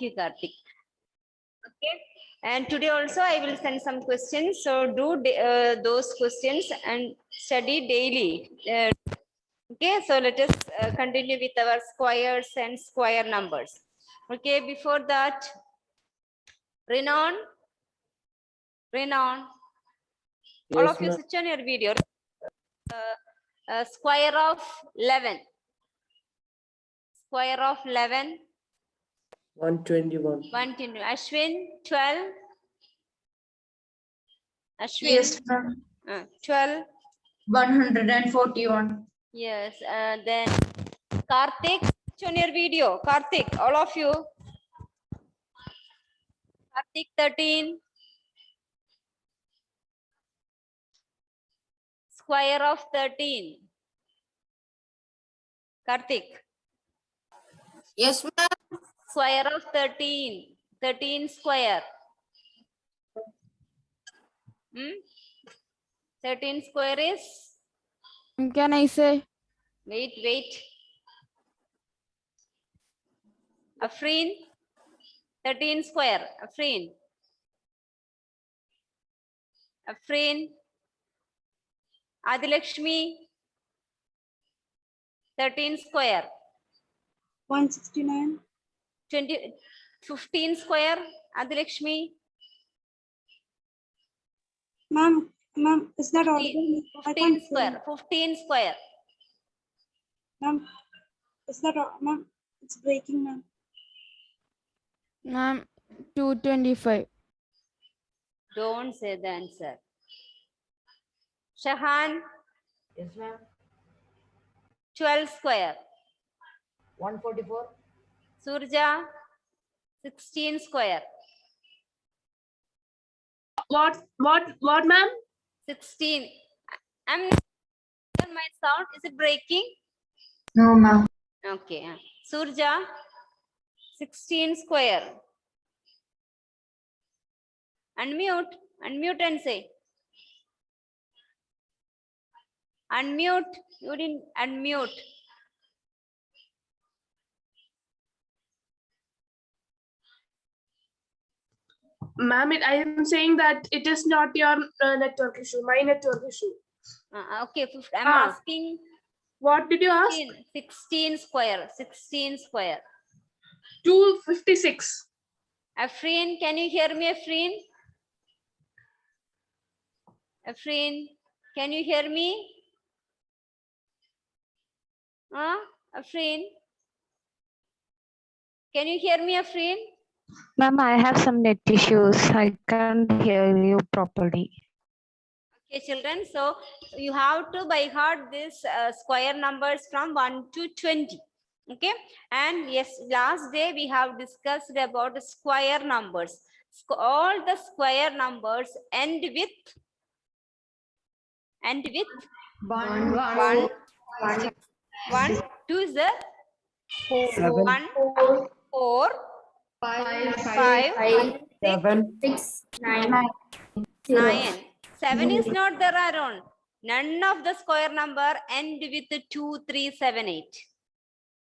you, Karthik. Okay. And today also I will send some questions. So do those questions and study daily. Okay. So let us continue with our squares and square numbers. Okay. Before that, Renan, all of you switch on your video. Square of 11. Square of 11. 121. 120. Ashwin, 12. Ashwin. Yes, ma'am. 12. 141. Yes. Then Karthik, switch on your video. Karthik, all of you. Karthik, 13. Square of 13. Karthik. Yes, ma'am. Square of 13. 13 square. 13 square is? Can I say? Wait. Afreen. 13 square. Afreen. Adilakshmi. 13 square. 169. 15 square. Adilakshmi. Ma'am, is that audible? 15 square. 15 square. Ma'am, is that, ma'am, it's breaking, ma'am. Ma'am, 225. Don't say the answer. Shahan. Yes, ma'am. 12 square. 144. Surja. 16 square. What, ma'am? 16. I'm my sound. Is it breaking? No, ma'am. Okay. Surja. 16 square. Unmute and say. Unmute. You didn't unmute. Ma'am, I am saying that it is not your network issue, my network issue. Okay. I'm asking. What did you ask? 16 square. 16 square. 256. Afreen, can you hear me, Afreen? Afreen, can you hear me? Afreen? Can you hear me, Afreen? Ma'am, I have some net issues. I can't hear you properly. Okay, children. So you have to by heart this square numbers from 1 to 20. Okay. And yes, last day we have discussed about square numbers. All the square numbers end with one. 2 is the 1, 4, 5, 6, 9. 7 is not there, Aaron. None of the square number end with 2, 3, 7, 8.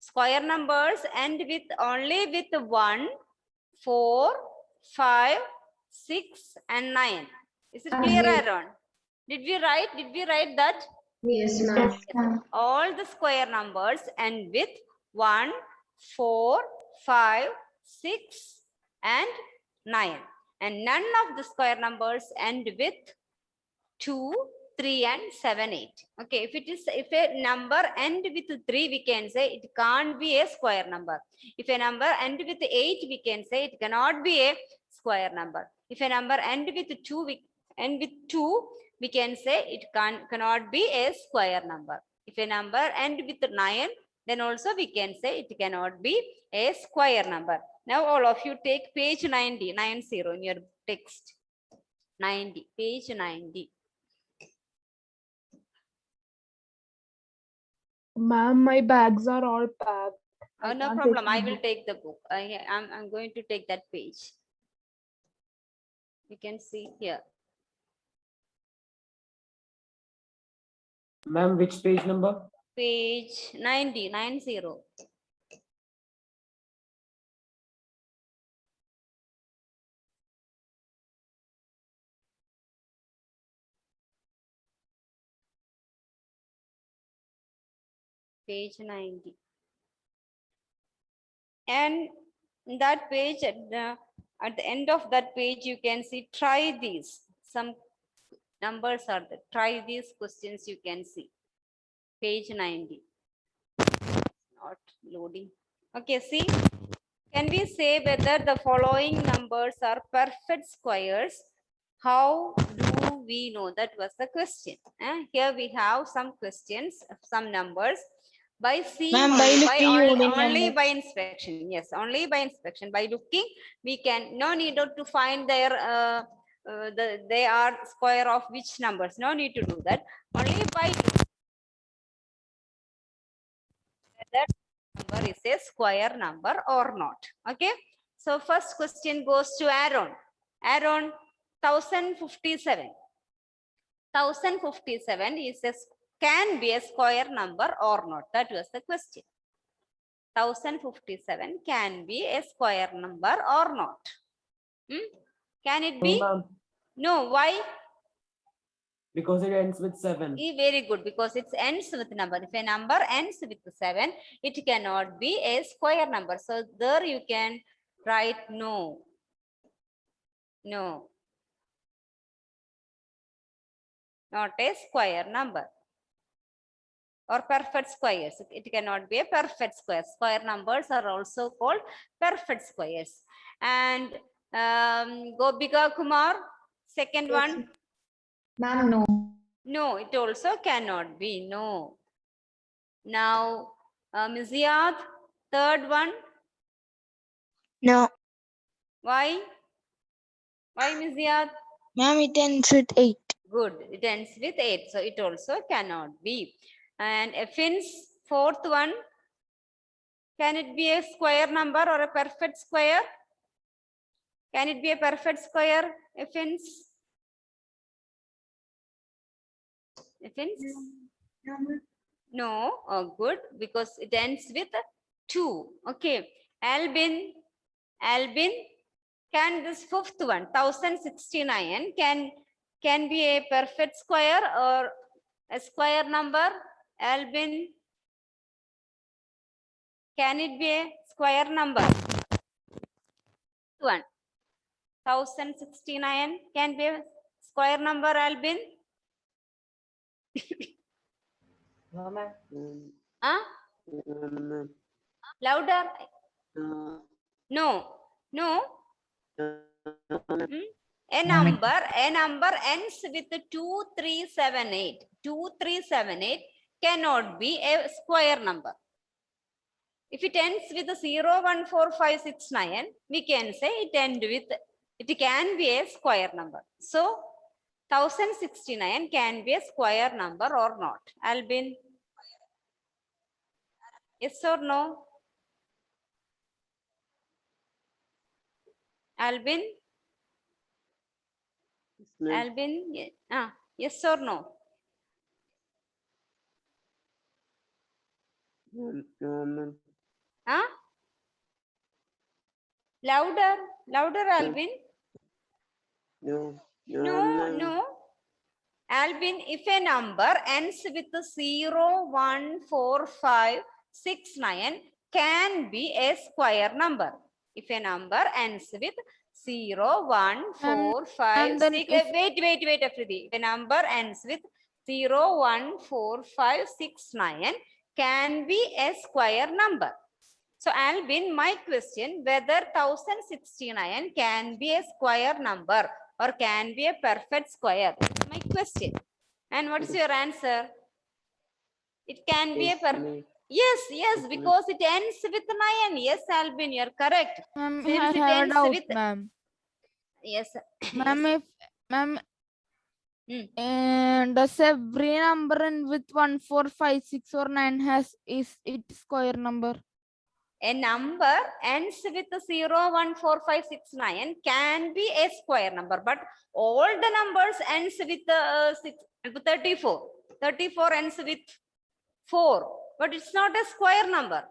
Square numbers end with only with 1, 4, 5, 6, and 9. Is it clear, Aaron? Did we write that? Yes, ma'am. All the square numbers end with 1, 4, 5, 6, and 9. And none of the square numbers end with 2, 3, and 7, 8. Okay, if a number end with 3, we can say it can't be a square number. If a number end with 8, we can say it cannot be a square number. If a number end with 2, we can say it cannot be a square number. If a number end with 9, then also we can say it cannot be a square number. Now all of you take page 90 in your text. 90, page 90. Ma'am, my bags are all packed. Oh, no problem. I will take the book. I'm going to take that page. You can see here. Ma'am, which page number? Page 90, 90. page 90. And in that page, at the end of that page, you can see try these. Some numbers are there. Try these questions you can see. Page 90. Not loading. Okay, see. Can we say whether the following numbers are perfect squares? How do we know? That was the question. Here we have some questions, some numbers. By seeing, only by inspection. Yes, only by inspection. By looking, we can, no need to find their, they are square of which numbers. No need to do that. Only by looking, that number is a square number or not. Okay. So first question goes to Aaron. Aaron, 1057. 1057 is can be a square number or not. That was the question. 1057 can be a square number or not. Can it be? No, ma'am. No. Why? Because it ends with 7. Very good. Because it ends with number. If a number ends with 7, it cannot be a square number. So there you can write no. No. Not a square number. Or perfect squares. It cannot be a perfect square. Square numbers are also called perfect squares. And Gopika Kumar, second one. Ma'am, no. No, it also cannot be. No. Now, Ms. Ziyad, third one. No. Why? Why, Ms. Ziyad? Ma'am, it ends with 8. Good. It ends with 8. So it also cannot be. And Effin's fourth one. Can it be a square number or a perfect square? Can it be a perfect square, Effin's? Effin's? No. Oh, good. Because it ends with 2. Okay. Albin. Albin. Can this fifth one, 1069, can be a perfect square or a square number? Albin. Can it be a square number? One. 1069 can be a square number, Albin? No, ma'am. Louder. No. No. A number ends with 2378. 2378 cannot be a square number. If it ends with 014569, we can say it can be a square number. So 1069 can be a square number or not. Albin? Yes or no? Albin? Albin? Yes or no? Louder, Albin. No. Albin, if a number ends with 014569, can be a square number. If a number ends with 014569, wait, Afridi. If a number ends with 014569, can be a square number. So Albin, my question, whether 1069 can be a square number or can be a perfect square? That's my question. And what's your answer? It can be a perfect. Yes, because it ends with 9. Yes, Albin, you're correct. Ma'am, Since I it have a ends doubt, with- ma'am. Yes. Ma'am, does every number end with 1, 4, 5, 6 or 9 is it square number? A number ends with 014569 can be a square number, but all the numbers ends with 34. 34 ends with 4, but it's not a square number.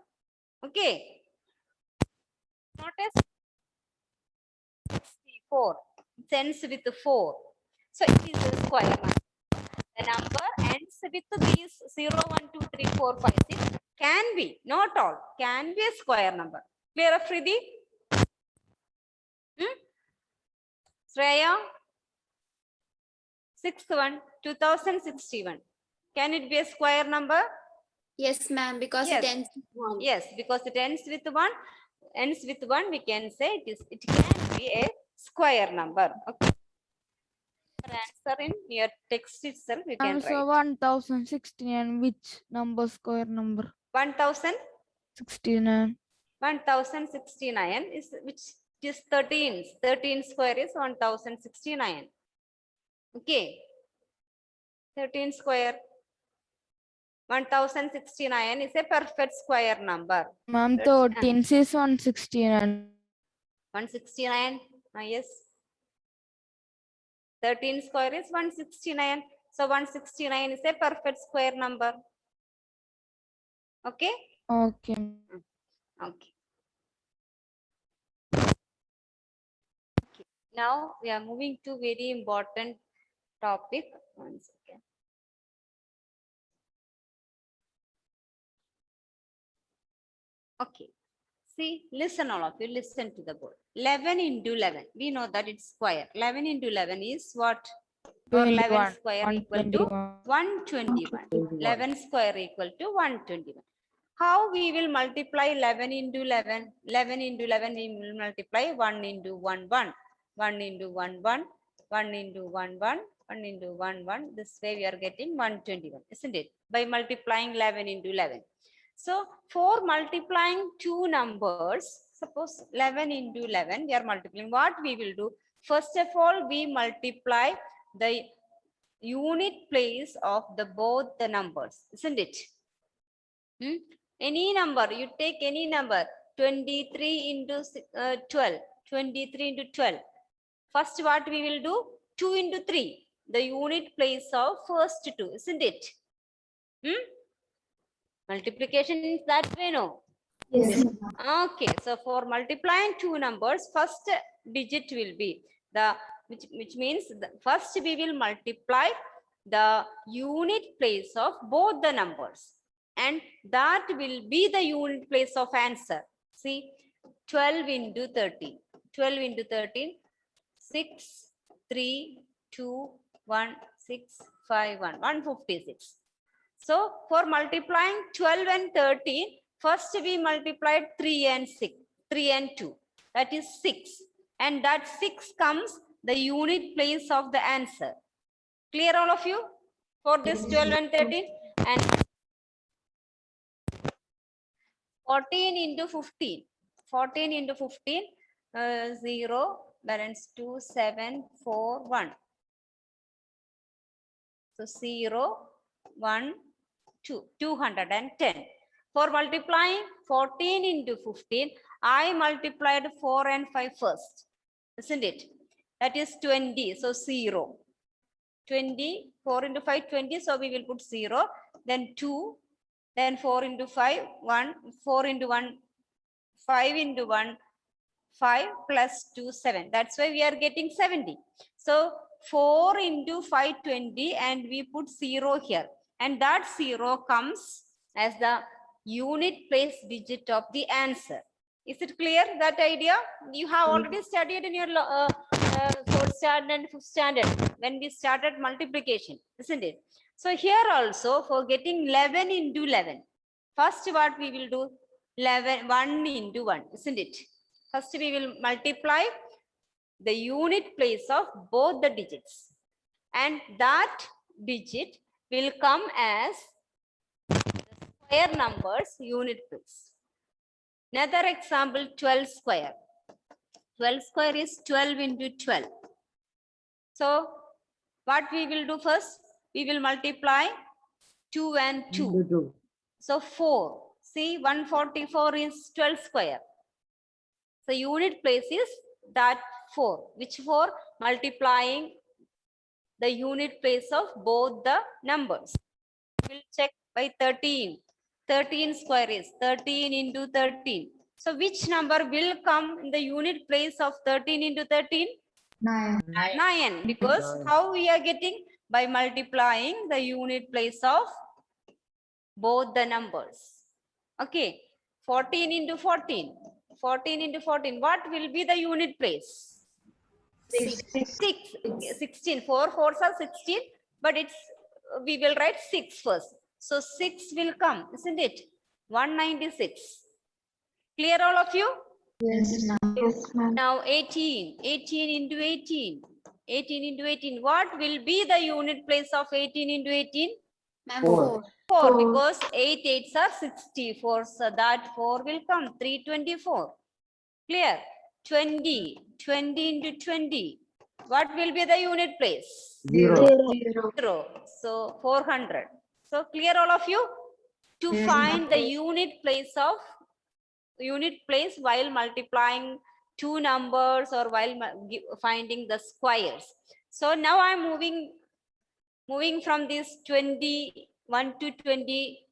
Okay. Not a 64. It ends with 4. So it is a square number. The number ends with these 0, 1, 2, 3, 4, 5, 6. Can be, not all. Can be a square number. Clear, Afridi? Shreya? Sixth one, 2061. Can it be a square number? Yes, ma'am, because Yes. it ends with 1. Yes, because it ends with 1. Ends with 1, we can say it can be a square number. Okay. Answer in your text itself, you can So write. 1069, which number square number? 1000. 69. 1069 is which is 13. 13 square is 1069. Okay. 13 square. 1069 is a perfect square number. Ma'am, That's 13 is 169. 169. Yes. 13 square is 169. So 169 is a perfect square number. Okay. Okay. Okay. Now we are moving to very important topic. One second. Okay. See, listen, all of you, listen to the board. 11 into 11. We know that it's square. 11 into 11 is what? Or 11 21. square equal to 121. 11 square equal to 121. How we will multiply 11 into 11? 11 into 11 we will multiply 1 into 1, 1. 1 into 1, 1. 1 into 1, 1. 1 into 1, 1. This way we are getting 121, isn't it? By multiplying 11 into 11. So for multiplying two numbers, suppose 11 into 11, we are multiplying. What we will do? First of all, we multiply the unit place of the both the numbers, isn't it? Any number, you take any number, 23 into 12, 23 into 12. First, what we will do? 2 into 3, the unit place of first two, isn't it? Multiplication is that way, no? Yes. Okay, so for multiplying two numbers, first digit will be the, which means the first we will multiply the unit place of both the numbers, and that will be the unit place of answer. See, 12 into 13. 12 into 13, 6, 3, 2, 1, 6, 5, 1, 156. So for multiplying 12 and 13, first we multiplied 3 and 6, 3 and 2, that is 6. And that 6 comes the unit place of the answer. Clear, all of you? For this 12 and 13? And 14 into 15. 14 into 15, 0, balance 2, 7, 4, 1. So 0, 1, 2, 210. For multiplying 14 into 15, I multiplied 4 and 5 first, isn't it? That is 20, so 0. 20, 4 into 5, 20, so we will put 0, then 2, then 4 into 5, 1, 4 into 1, 5 into 1, 5 plus 2, 7. That's why we are getting 70. So 4 into 5, 20, and we put 0 here. And that 0 comes as the unit place digit of the answer. Is it clear, that idea? You have already studied in your 4th standard and 5th standard when we started multiplication, isn't it? So here also, for getting 11 into 11, first what we will do? 1 into 1, isn't it? First we will multiply the unit place of both the digits, and that digit will come as the square numbers unit place. Another example, 12 square. 12 square is 12 into 12. So what we will do first? We will multiply 2 and 2. So 4. See, 144 is 12 square. So unit place is that 4. Which 4? Multiplying the unit place of both the numbers. We'll check by 13. 13 square is 13 into 13. So which number will come in the unit place of 13 into 13? 9. 9. Because how we are getting? By multiplying the unit place of both the numbers. Okay, 14 into 14. 14 into 14. What will be the unit place? 6. 16. 4 fours are 16, but it's we will write 6 first. So 6 will come, isn't it? 196. Clear, all of you? Yes, ma'am. Yes, ma'am. Now 18. 18 into 18. 18 into 18. What will be the unit place of 18 into 18? Ma'am, 4. 4, Four. because 8 8s are 64. So that 4 will come. 324. Clear? 20. 20 into 20. What will be the unit place? 0. Zero. 0. So 400. So clear, all of you? To Yes, find ma'am. the unit place while multiplying two numbers or while finding the squares. So now I'm moving from these 21 to 20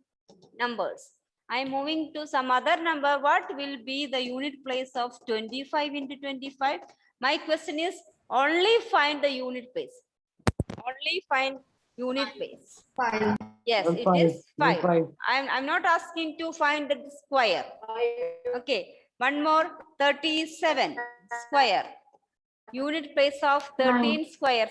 numbers. I'm moving to some other number. What will be the unit place of 25 into 25? My question is only find the unit place. Only find unit place. 5. Yes, it 5. is 5. 5. I'm not asking to find the square. Okay, one more. 37 square. Unit place of 13 squares.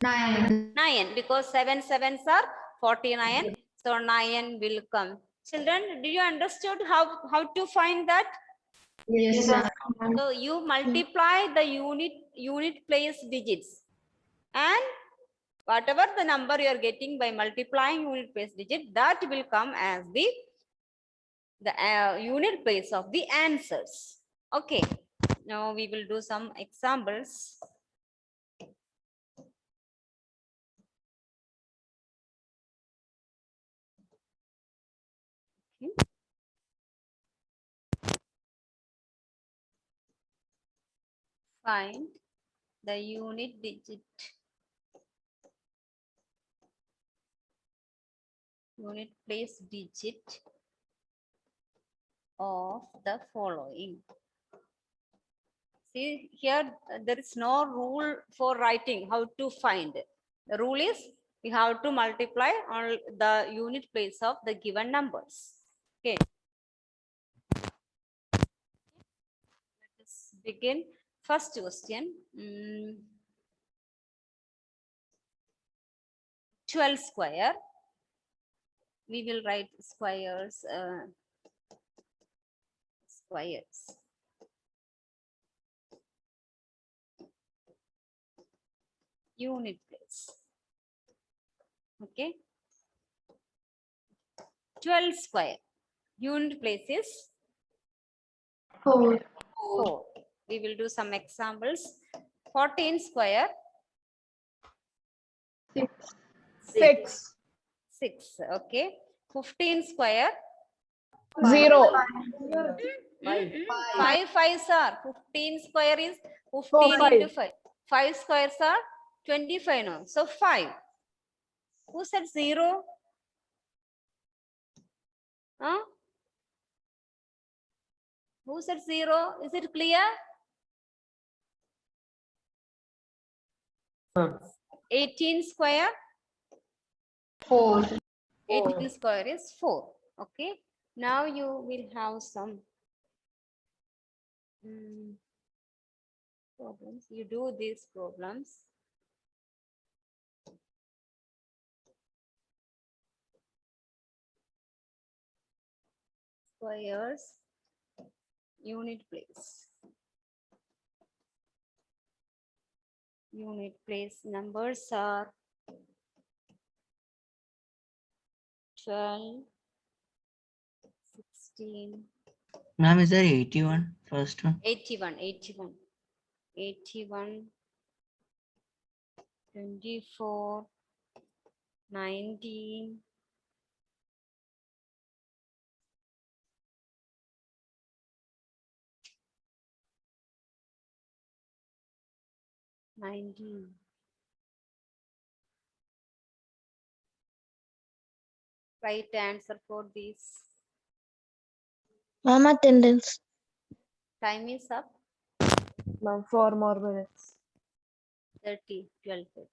9. 9, because 7 sevens are 49. So 9 will come. Children, do you understood how to find that? Yes, ma'am. So you multiply the unit place digits, and whatever the number you are getting by multiplying unit place digit, that will come as the unit place of the answers. Okay, now we will do some examples. Okay. Find the unit digit. Unit place digit of the following. See here, there is no rule for writing how to find. The rule is we have to multiply on the unit place of the given numbers. Okay. Let us begin. First question. 12 square. We will write squares. Squares. Unit place. Okay. 12 square. Unit place is 4. 4. We will do some examples. 14 square. 6. 6. 6. Okay. 15 square. 0. 5 5s are 15 square is 15 5. into 5. 5 squares are 25 now. So 5. Who said 0? Huh? Who said 0? Is it clear? 18 square. 4. 18 square is 4. Okay. Now you will have some problems. You do these problems. Squares, unit place. Unit place numbers are 12, 16. Ma'am, is there 81 first one? 81, 81, 81, 24, 19, 19. Right answer for this. Ma'am, attendance. Time is up. Ma'am, 4 more minutes. 30, 12, 30.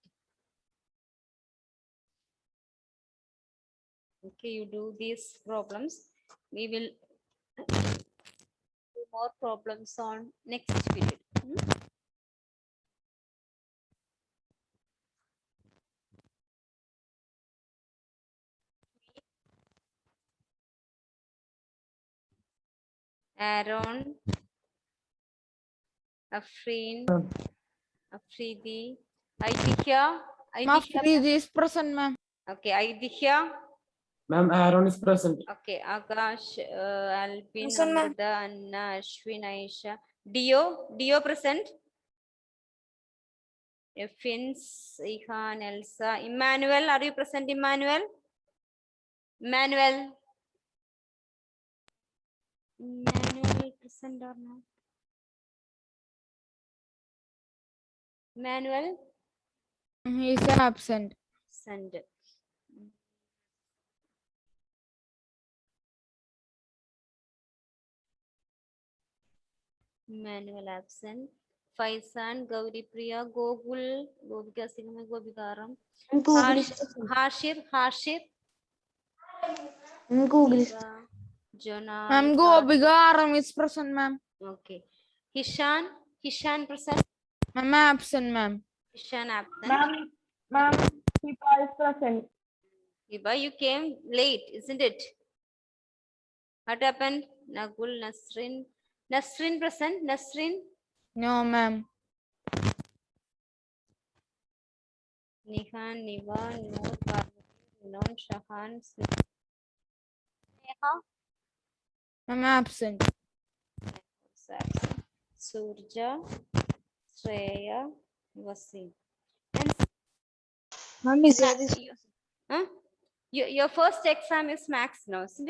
Okay, you do these problems. We will do more problems on next period. Aaron, Afreen, Afridi, Aidihya. Mafridi is present, ma'am. Okay, Aidihya. Ma'am, Aaron is present. Okay, Akash, Alpin, Present, ma'am. Amrita, Anna, Ashwin, Aisha. Dio present. Fins, Ihan, Elsa. Emmanuel, are you present, Emmanuel? Emmanuel present or not? Emmanuel, He is absent. send. Emmanuel absent. Faisan, Gauri Priya, Gogul, Gobika Sigma, Gobikaram. Hashir. Google. Eva, Jonah. Ma'am, go Bigaram is present, ma'am. Okay. Hishan present. Ma'am, absent, ma'am. Hishan absent. Ma'am, Hiba is present. Eva, you came late, isn't it? What happened? Nagul, Nasrin present. Nasrin, No, ma'am. Nihan, Niva, Noor, Parvati, Ninon, Shahan, Smith. Neha, Ma'am, absent. also absent. Surja, Shreya, Wasim. And Ma'am, is there this? Huh? Your first exam is max now, isn't it?